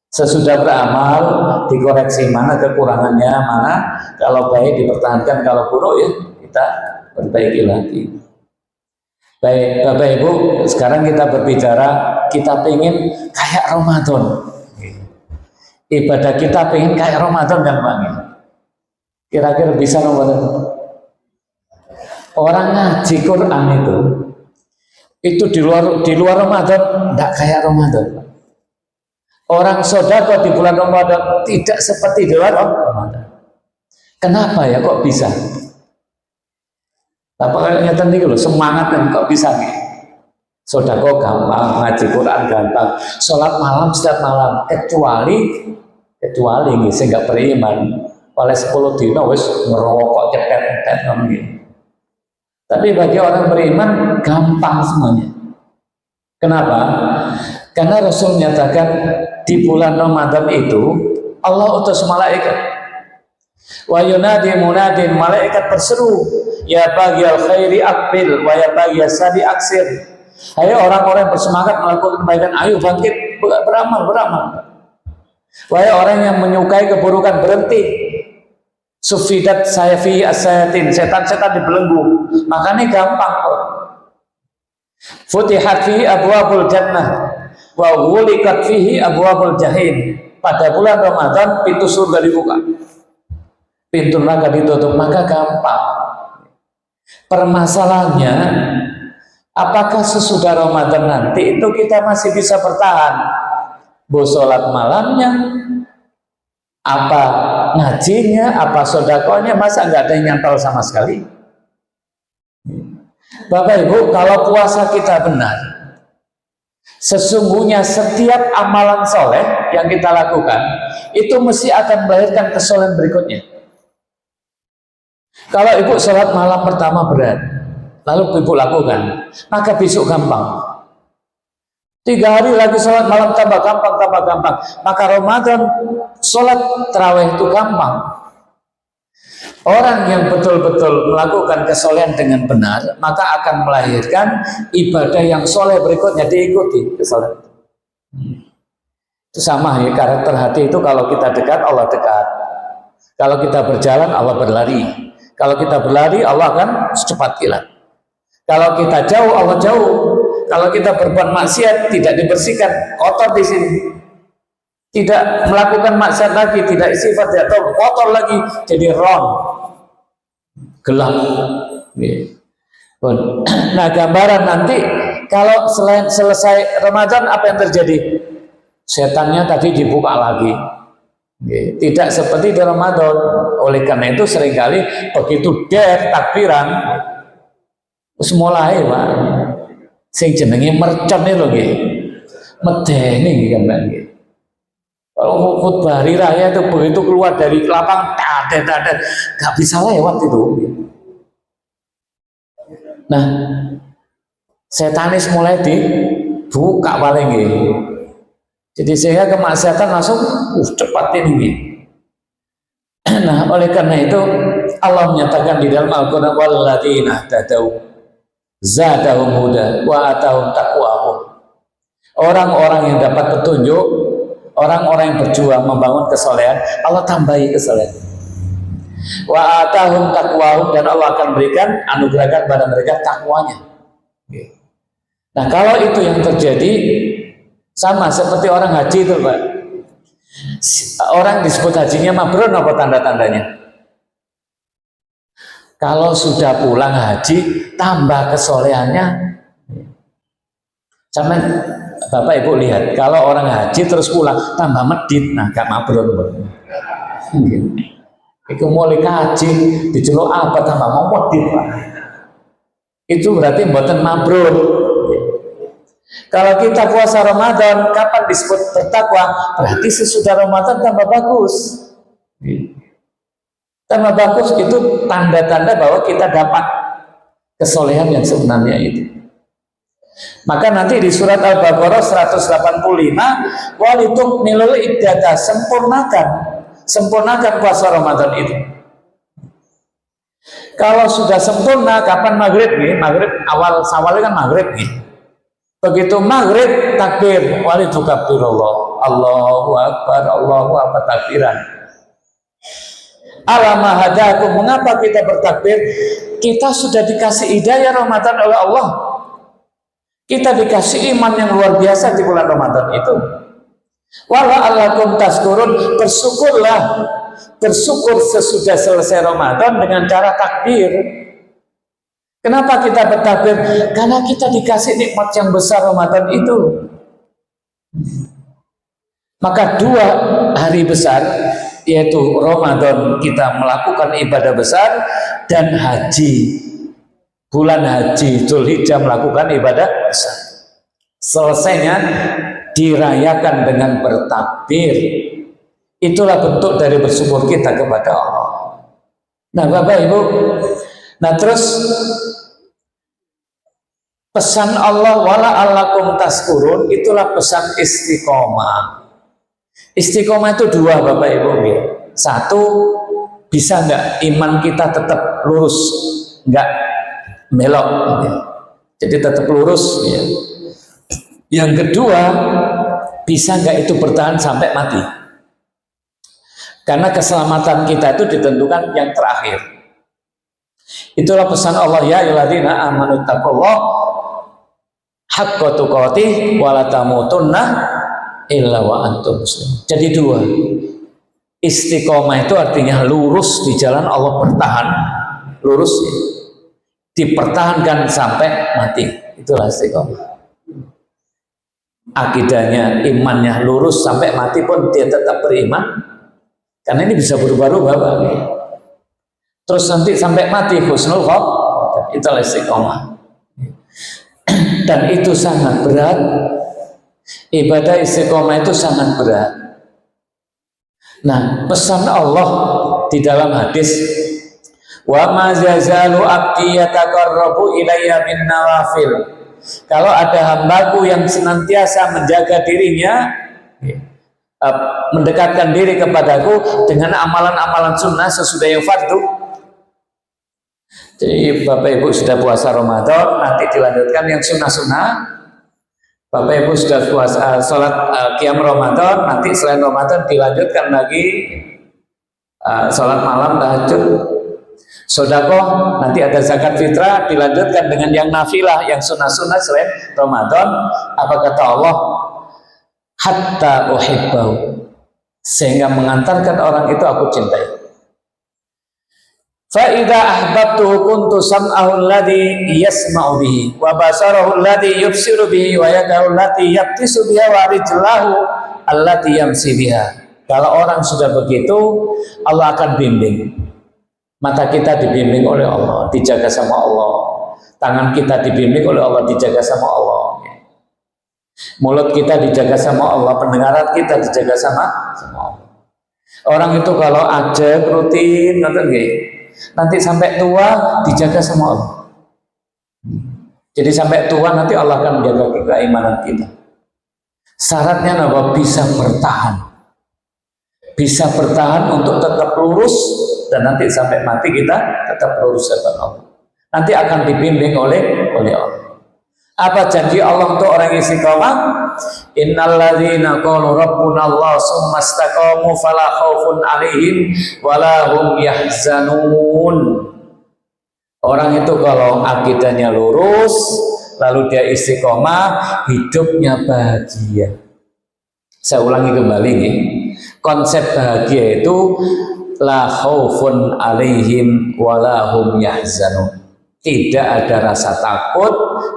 Sesudah beramal dikoreksi mana kekurangannya, mana kalau baik dipertahankan, kalau buruk ya kita perbaiki lagi. Baik Bapak Ibu, sekarang kita berbicara, kita pengen kayak Ramadan. Ibadah kita pengen kayak Ramadan kan Pak? Kira-kira bisa Ramadan? Orang ngaji Quran itu di luar Ramadan tidak kayak Ramadan. Orang sedekah di bulan Ramadan tidak seperti di luar Ramadan. Kenapa ya kok bisa? Apakah tadi loh semangat dan kok bisa nih? Sedekah gampang, ngaji Quran gampang, sholat malam setiap malam, kecuali nih saya nggak beriman. Oleh 10 dino wis ngerokok cepet-cepet gitu. Tapi bagi orang beriman gampang semuanya. Kenapa? Karena Rasul menyatakan di bulan Ramadan itu Allah utus malaikat. Wa yunadi munadin, malaikat berseru, ya baghiyal khairi aqbil wa ya baghiyas sadi aksir. Hai orang-orang yang bersemangat melakukan kebaikan, ayo bangkit beramal. Wahai orang yang menyukai keburukan, berhenti. Sufidat sayfi as-sayatin, setan-setan dibelenggu. Makanya gampang kok. Futihat fihi abwabul jannah wa ghuliqat fihi abwabul jahim. Pada bulan Ramadan pintu surga dibuka, pintu neraka ditutup, maka gampang. Permasalahannya, apakah sesudah Ramadan nanti itu kita masih bisa bertahan? Sholat malamnya, apa ngajinya, apa sodakonya, masa nggak ada yang nyantol sama sekali? Bapak Ibu, kalau puasa kita benar, sesungguhnya setiap amalan soleh yang kita lakukan itu mesti akan melahirkan kesolehan berikutnya. Kalau ibu sholat malam pertama berat, lalu ibu lakukan, maka besok gampang. 3 hari lagi sholat malam tambah gampang. Maka Ramadan sholat tarawih itu gampang. Orang yang betul-betul melakukan kesolehan dengan benar, maka akan melahirkan ibadah yang soleh berikutnya diikuti kesolehan. Itu sama ya, karakter hati itu kalau kita dekat, Allah dekat. Kalau kita berjalan, Allah berlari. Kalau kita berlari, Allah akan secepat kilat. Kalau kita jauh, Allah jauh. Kalau kita berbuat maksiat, tidak dibersihkan, kotor di sini. Tidak melakukan maksiat lagi, tidak sifat, tidak tahu, kotor lagi, jadi ron, gelap. Nah, gambaran nanti kalau selesai Ramadan apa yang terjadi? Setannya tadi dibuka lagi. Tidak seperti di Ramadan. Oleh karena itu seringkali begitu takbiran, terus mulai Pak, sing jenenge mercon lho nggih. Medeni nggih kan nggih. Kalau khutbah hari raya itu begitu keluar dari lapangan tadet nggak bisa lewat itu. Nah, setanis mulai dibuka paling nggih. Jadi sehingga kemaksiatan langsung cepat ini. Nah, oleh karena itu Allah menyatakan di dalam Al-Qur'an, walladzina tadau zadahum huda wa atahum taqwahum. Orang-orang yang dapat petunjuk, orang-orang yang berjuang membangun kesolehan, Allah tambahi kesolehan. Wa atahum taqwahum, dan Allah akan berikan, anugerahkan pada mereka takwanya. Nah kalau itu yang terjadi, sama seperti orang haji itu Pak. Orang disebut hajinya mabrur apa tanda-tandanya? Kalau sudah pulang haji, tambah kesolehannya. Sama Bapak Ibu lihat, kalau orang haji terus pulang, tambah medit, nah gak mabrur. Itu mulai kaji, diceluk apa tambah mau medit Pak. Itu berarti mboten mabrur. Kalau kita puasa Ramadan, kapan disebut bertakwa? Berarti sesudah Ramadan tambah bagus. Tambah bagus itu tanda-tanda bahwa kita dapat kesolehan yang sebenarnya itu. Maka nanti di surat Al-Baqarah 185, walitukmilul iddata, sempurnakan puasa Ramadan itu. Kalau sudah sempurna, kapan maghrib nih? Maghrib awal Syawal kan maghrib nih. Begitu maghrib takbir, walitukabbirullah, Allahu Akbar takbiran. Alamahadakum, mengapa kita bertakbir? Kita sudah dikasih hidayah Ramadan oleh Allah. Kita dikasih iman yang luar biasa di bulan Ramadan itu. Wala'allakum tashkurun, bersyukurlah. Bersyukur sesudah selesai Ramadan dengan cara takbir. Kenapa kita bertakbir? Karena kita dikasih nikmat yang besar Ramadan itu. Maka 2 hari besar, yaitu Ramadan kita melakukan ibadah besar, dan haji, bulan haji Dzulhijjah melakukan ibadah besar. Selesainya dirayakan dengan bertakbir. Itulah bentuk dari bersyukur kita kepada Allah. Nah Bapak Ibu, nah terus pesan Allah wala'allakum tashkurun, itulah pesan istiqomah. Istiqomah itu 2 Bapak Ibu. 1, bisa nggak iman kita tetap lurus, nggak belok, jadi tetap lurus ya. Yang kedua, bisa nggak itu bertahan sampai mati, karena keselamatan kita itu ditentukan yang terakhir. Itulah pesan Allah, ya ayyuhalladzina amanu taqullaha haqqa tuqatih wa la tamutunna illa wa antum muslimun. Jadi 2, istiqomah itu artinya lurus di jalan Allah, bertahan lurus ya, dipertahankan sampai mati. Itulah istiqomah. Akidahnya, imannya lurus sampai mati pun dia tetap beriman, karena ini bisa berubah-ubah Pak. Terus nanti sampai mati husnul khotimah, itulah istiqomah. Dan itu sangat berat. Ibadah istiqomah itu sangat berat. Nah, pesan Allah di dalam hadis, wa ma zazalu abdi yataqarrabu ilayya bin nawafil. Kalau ada hambaku yang senantiasa menjaga dirinya, mendekatkan diri kepadaku dengan amalan-amalan sunnah sesudah yang fardu. Jadi Bapak Ibu sudah puasa Ramadan, nanti dilanjutkan yang sunnah-sunnah. Bapak Ibu sudah puasa sholat qiyam Ramadan, nanti selain Ramadan dilanjutkan lagi sholat malam tahajud, sedekah, nanti ada zakat fitrah, dilanjutkan dengan yang nafilah, yang sunnah-sunnah selain Ramadan. Apa kata Allah? Hatta uhibbahu, sehingga mengantarkan orang itu aku cintai. Fa idza ahbabtuhu kuntu sam'ahu alladhi yasma'u bihi wa basarahu alladhi yubsiru bihi wa yadahu allati yabtisu biha wa rijlahu allati yamsi biha. Kalau orang sudah begitu, Allah akan bimbing. Mata kita dibimbing oleh Allah, dijaga sama Allah. Tangan kita dibimbing oleh Allah, dijaga sama Allah. Mulut kita dijaga sama Allah, pendengaran kita dijaga sama Allah. Orang itu kalau ajak rutin nanti sampai tua dijaga sama Allah. Jadi sampai tua nanti Allah akan menjaga keimanan kita. Syaratnya apa? Bisa bertahan. Bisa bertahan untuk tetap lurus, dan nanti sampai mati kita tetap lurus kepada Allah. Nanti akan dibimbing oleh Allah. Apa janji Allah untuk orang istiqomah? Innalladzina qalu rabbuna Allah tsumma istaqamu fala khaufun 'alaihim wala hum yahzanun. Orang itu kalau akidahnya lurus, lalu dia istiqomah, hidupnya bahagia. Saya ulangi kembali nih, konsep bahagia itu la khaufun alaihim walahum yahzanun, tidak ada rasa takut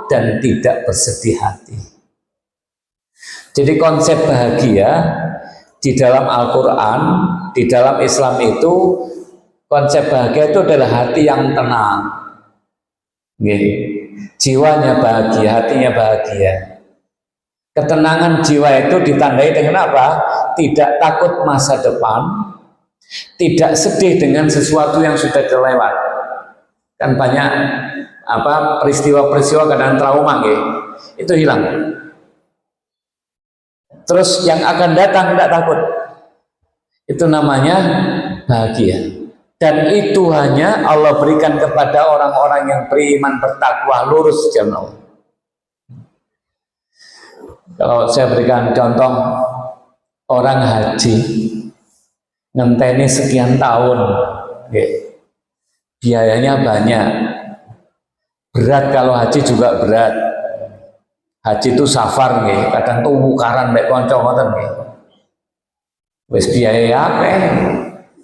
dan tidak bersedih hati. Jadi konsep bahagia di dalam Al-Quran, di dalam Islam itu, konsep bahagia itu adalah hati yang tenang, jiwanya bahagia, hatinya bahagia. Ketenangan jiwa itu ditandai dengan apa? Tidak takut masa depan, tidak sedih dengan sesuatu yang sudah terlewat. Kan banyak peristiwa-peristiwa kadang trauma itu hilang. Terus yang akan datang tidak takut. Itu namanya bahagia. Dan itu hanya Allah berikan kepada orang-orang yang beriman, bertakwa, lurus jalan Allah. Kalau saya berikan contoh, orang haji ngenteni sekian tahun, biayanya banyak, berat. Kalau haji juga berat. Haji itu safar, kadang tukaran mek kanca ngoten nggih. Wis biaya apa?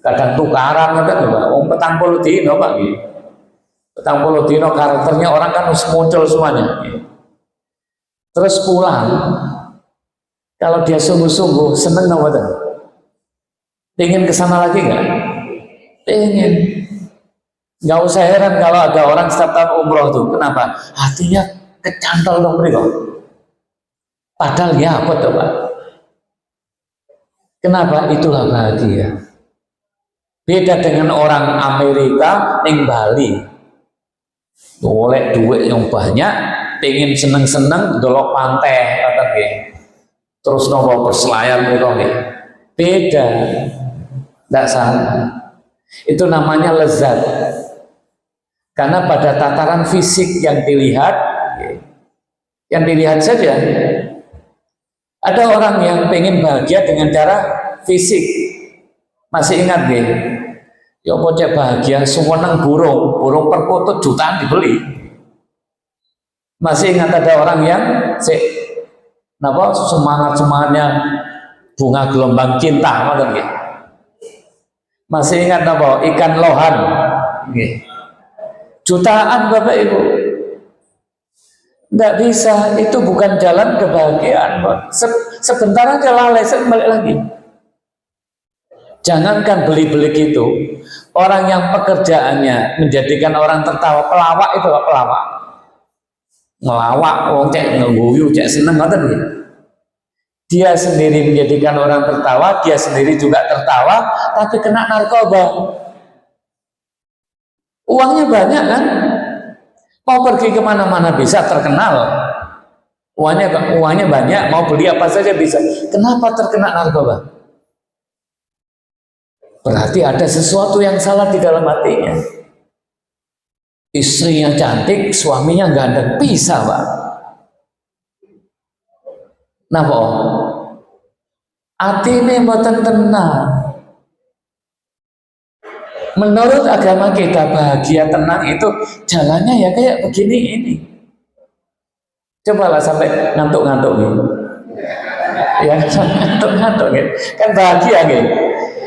Kadang tukaran ngoten lho, wong 40 dino Pak nggih. 40 dino karakternya orang kan harus muncul semuanya. Terus pulang, kalau dia sungguh-sungguh seneng nggak? Pengen kesana lagi nggak? Pengen. Nggak usah heran kalau ada orang setiap tahun umroh tuh. Kenapa? Hatinya kecantol dong mereka. Padahal ya apa tuh Pak? Kenapa? Itulah bahagia. Beda dengan orang Amerika ning Bali, boleh duit yang banyak, pengen seneng-seneng delok pantai kata nggih. Terus nopo berselayar mereka nggih. Beda. Tidak sama. Itu namanya lezat. Karena pada tataran fisik yang dilihat saja. Ada orang yang pengen bahagia dengan cara fisik. Masih ingat nggih? Ya pocek bahagia suweneng burung perkutut jutaan dibeli. Masih ingat ada orang yang semangatnya bunga gelombang cinta, masih ingat ikan lohan, jutaan Bapak Ibu. Tidak bisa, itu bukan jalan kebahagiaan. Sebentar aja lalai, balik lagi. Jangankan beli-beli gitu, orang yang pekerjaannya menjadikan orang tertawa, pelawak itu pelawak. Ngelawak, wong cek ngeguyu, cek seneng ngoten nggih. Dia sendiri menjadikan orang tertawa, dia sendiri juga tertawa, tapi kena narkoba. Uangnya banyak kan? Mau pergi kemana-mana bisa, terkenal. Uangnya banyak, mau beli apa saja bisa. Kenapa terkena narkoba? Berarti ada sesuatu yang salah di dalam hatinya. Istrinya cantik, suaminya ganteng, bisa Pak. Napa? Atine mboten tenang. Menurut agama kita bahagia tenang itu jalannya ya kayak begini ini. Cobalah sampai ngantuk-ngantuk gitu. Ya ngantuk-ngantuk gitu. Kan bahagia gitu.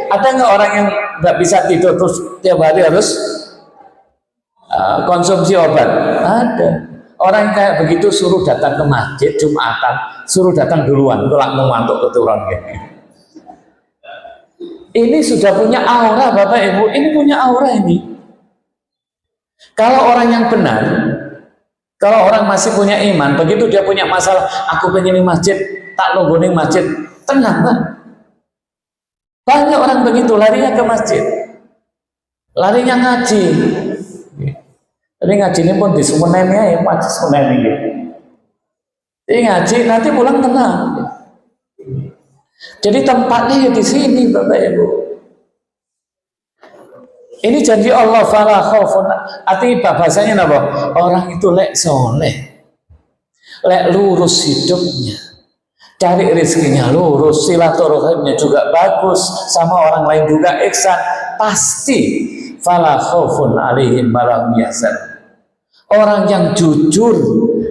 Ada nggak orang yang nggak bisa tidur terus tiap hari harus konsumsi obat? Ada. Orang yang kayak begitu suruh datang ke masjid Jumatan, suruh datang duluan, kelak ngantuk keturun gitu. Ini sudah punya aura Bapak Ibu, ini punya aura ini. Kalau orang yang benar, kalau orang masih punya iman, begitu dia punya masalah, aku pengen di masjid, tak nunggu di masjid, tenang Pak. Banyak orang begitu, larinya ke masjid, larinya ngaji. Tapi ngaji ini pun di Sumenennya ya, masjid Sumenen gitu. Jadi ngaji, nanti pulang tenang. Jadi tempatnya di sini Bapak Ibu. Ini janji Allah fala khaufun. Artinya bahasanya apa? Orang itu lek soleh, lek lurus hidupnya, cari rezekinya lurus, silaturahimnya juga bagus, sama orang lain juga ihsan, pasti fala khaufun alaihim wa lahum yahzanun. Orang yang jujur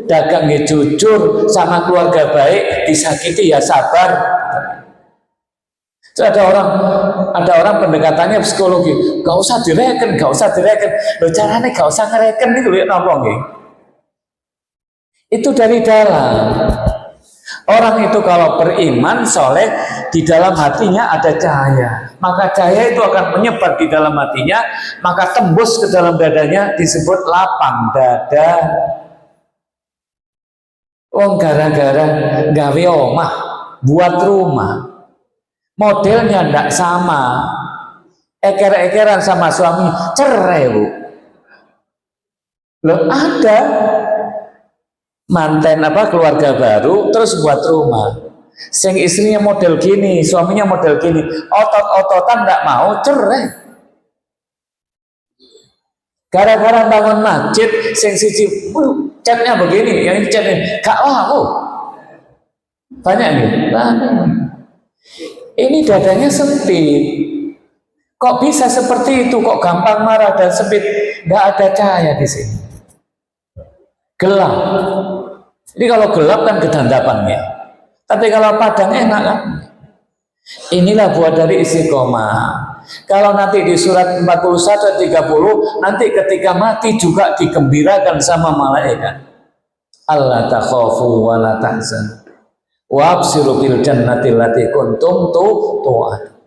dagang ya jujur, sama keluarga baik, disakiti ya sabar. So, ada orang pendekatannya psikologi, gak usah direken. Lo caranya gak usah ngereken itu lihat apa nggih? Itu dari dalam. Orang itu kalau beriman soleh, di dalam hatinya ada cahaya, maka cahaya itu akan menyebar di dalam hatinya, maka tembus ke dalam dadanya, disebut lapang dada. Gara-gara gawe omah, buat rumah, modelnya ndak sama, eker-ekeran sama suami, cerai bu. Loh ada manten keluarga baru terus buat rumah, sing istrinya model gini, suaminya model gini, otot-ototan ndak mau, cerai. Gara-gara bangun masjid, sing siji catnya begini, yang ini catnya gak banyak nih. Ini dadanya sempit. Kok bisa seperti itu? Kok gampang marah dan sempit? Nggak ada cahaya di sini. Gelap. Jadi kalau gelap kan kedandapannya. Tapi kalau padang enak kan? Inilah buah dari istiqomah. Kalau nanti di surat 41 30, nanti ketika mati juga digembirakan sama malaikat. Allah takhafu wa la tahzan. Wa absiru bil jannati allati kuntum tu'ad.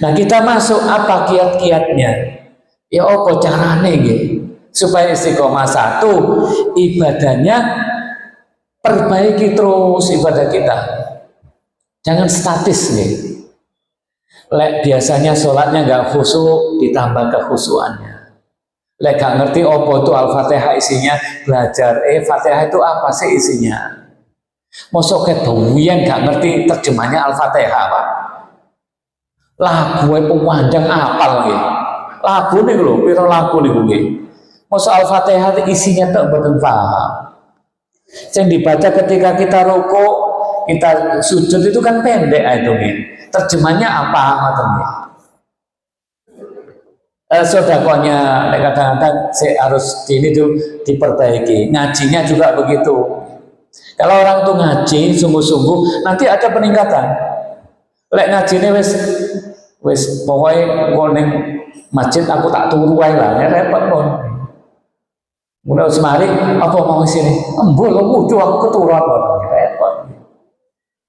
Nah, kita masuk apa kiat-kiatnya? Ya apa carane nggih? Supaya istiqomah. Satu, ibadahnya perbaiki terus ibadah kita. Jangan statis nih. Biasanya sholatnya nggak khusyuk, ditambah kekhusyuannya. Gak ngerti apa itu Al-Fatihah isinya, belajar Fatihah itu apa sih isinya. Mosok kedoyan gak ngerti terjemahnya Al-Fatihah Pak. Lagu pemanjang apal nggih. Lagu nih lho, piro lagu nih nggih. Mosok Al-Fatihah isinya tak mboten paham. Yang dibaca ketika kita rukuk, kita sujud itu kan pendek itu nih. Terjemahnya apa atau nih? Sodakonya kadang-kadang harus ini tuh diperbaiki. Ngajinya juga begitu. Kalau orang tuh ngaji sungguh-sungguh, nanti ada peningkatan. Lek ngaji ini wes pokoknya koning masjid aku tak turu wae lah, ya repot pun. Mulai semari apa mau sini? Embul wudu aku keturu repot.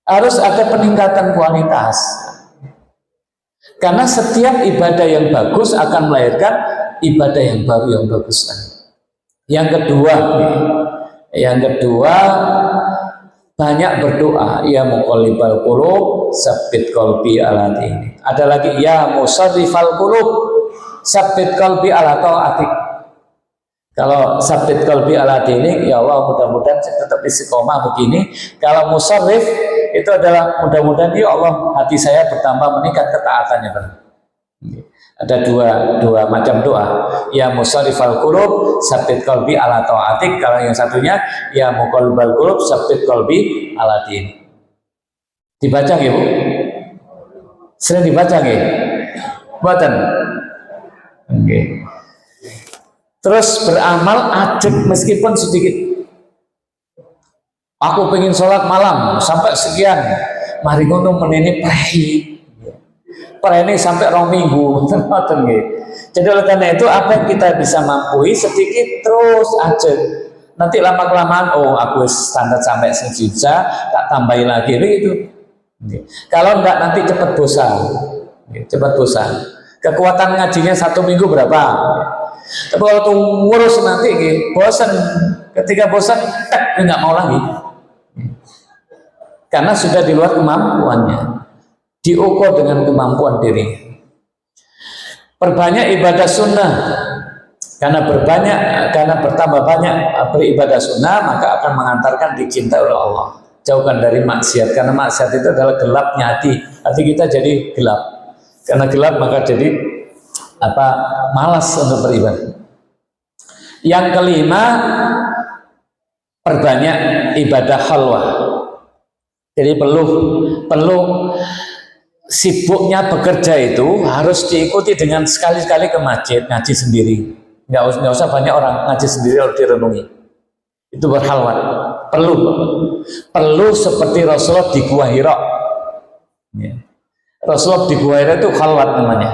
Harus ada peningkatan kualitas. Karena setiap ibadah yang bagus akan melahirkan ibadah yang baru yang bagus. Yang kedua banyak berdoa. Ya muqallibal qulub tsabbit qalbi ala dinik. Ada lagi ya musarrifal qulub tsabbit qalbi ala taatik. Kalau tsabbit qalbi ala dinik, ya Allah mudah-mudahan saya tetap istiqomah begini. Kalau musarrif itu adalah mudah-mudahan ya Allah hati saya bertambah meningkat ketaatannya. Ada dua macam doa. Ya musarrifal qulub tsabbit qalbi ala taatik. Kalau yang satunya ya muqallibal qulub tsabbit qalbi ala dinik. Dibaca nggih Bu? Sering dibaca nggih? Mboten. Oke. Terus beramal ajek meskipun sedikit. Aku pengen sholat malam sampai sekian. Mari ngono menene prei sampai 2 minggu. Jadi oleh karena itu apa yang kita bisa mampu sedikit terus ajek. Nanti lama-kelamaan aku standar sampai sejuta, tak tambahin lagi begitu. Kalau enggak nanti cepat bosan. Kekuatan ngajinya 1 minggu berapa? Tapi kalau tuh ngurus nanti bosan. Ketika bosan, nggak mau lagi. Karena sudah di luar kemampuannya. Diukur dengan kemampuan diri. Perbanyak ibadah sunnah. Karena bertambah banyak beribadah sunnah, maka akan mengantarkan dicintai oleh Allah. Jauhkan dari maksiat. Karena maksiat itu adalah gelapnya hati. Hati kita jadi gelap. Karena gelap maka jadi malas untuk beribadah. Yang kelima, perbanyak ibadah khalwah. Jadi perlu sibuknya bekerja itu harus diikuti dengan sekali-sekali ke masjid ngaji sendiri. Nggak usah banyak orang ngaji sendiri harus direnungi. Itu berhalwat. Perlu seperti Rasulullah di Gua Hira. Ya. Rasulullah di Gua Hira itu khalwat namanya.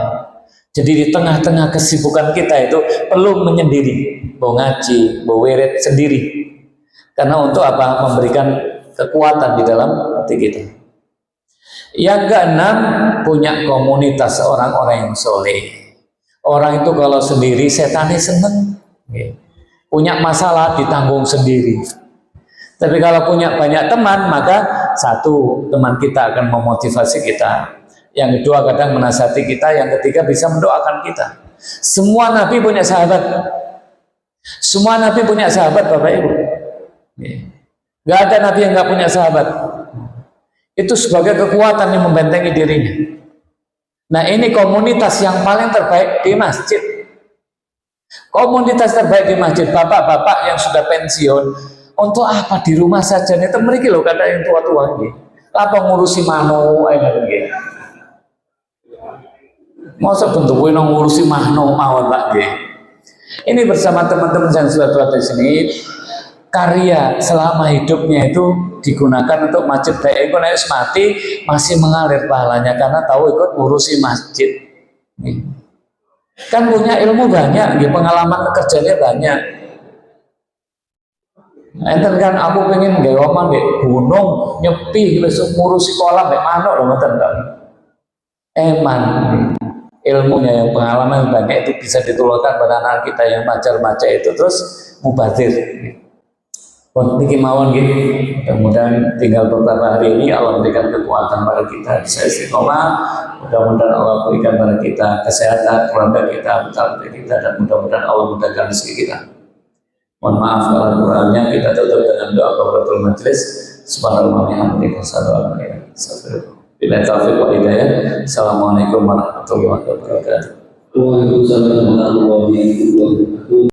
Jadi di tengah-tengah kesibukan kita itu perlu menyendiri, mau ngaji, mau wirid sendiri. Karena untuk apa? Memberikan kekuatan di dalam hati kita. Yang keenam, punya komunitas orang-orang yang soleh. Orang itu kalau sendiri setannya seneng. Punya masalah ditanggung sendiri. Tapi kalau punya banyak teman, maka satu, teman kita akan memotivasi kita. Yang kedua kadang menasihati kita. Yang ketiga bisa mendoakan kita. Semua nabi punya sahabat. Semua nabi punya sahabat, Bapak Ibu. Gak ada nabi yang gak punya sahabat. Itu sebagai kekuatan yang membentengi dirinya. Nah, ini komunitas yang paling terbaik di masjid. Komunitas terbaik di masjid, bapak-bapak yang sudah pensiun, untuk apa di rumah saja? Itu mereka loh kata yang tua-tua gitu. Apa ngurusi mano ayo gitu. Masa bentuknya ngurusi mano mawon Pak gitu. Ini bersama teman-teman yang sudah tua di sini, karya selama hidupnya itu digunakan untuk masjid. Baik ekonomi mati masih mengalir pahalanya karena tahu ikut ngurusi masjid. Kan punya ilmu banyak, pengalaman kerjanya banyak. Enten kan aku pengen gawe omah di gunung nyepi besok ngurusi kolam mek manuk lho ngoten kan. Eman ilmunya yang pengalaman banyak itu bisa ditularkan pada anak kita yang maca itu terus mubazir. Pun niki mawon nggih. Mudah-mudahan tinggal beberapa hari ini Allah memberikan kekuatan pada kita bisa istiqomah. Mudah-mudahan Allah berikan pada kita kesehatan, keluarga kita, keluarga kita, dan mudah-mudahan Allah mudahkan rezeki kita. Mohon maaf kalau kurangnya, kita tutup dengan doa kafaratul majelis. Subhanallah wa bihamdihi asyhadu an la ilaha illa anta astaghfiruka wa atubu ilaik. Billahi taufiq wal hidayah. Assalamualaikum warahmatullahi wabarakatuh. Waalaikumsalam warahmatullahi wabarakatuh.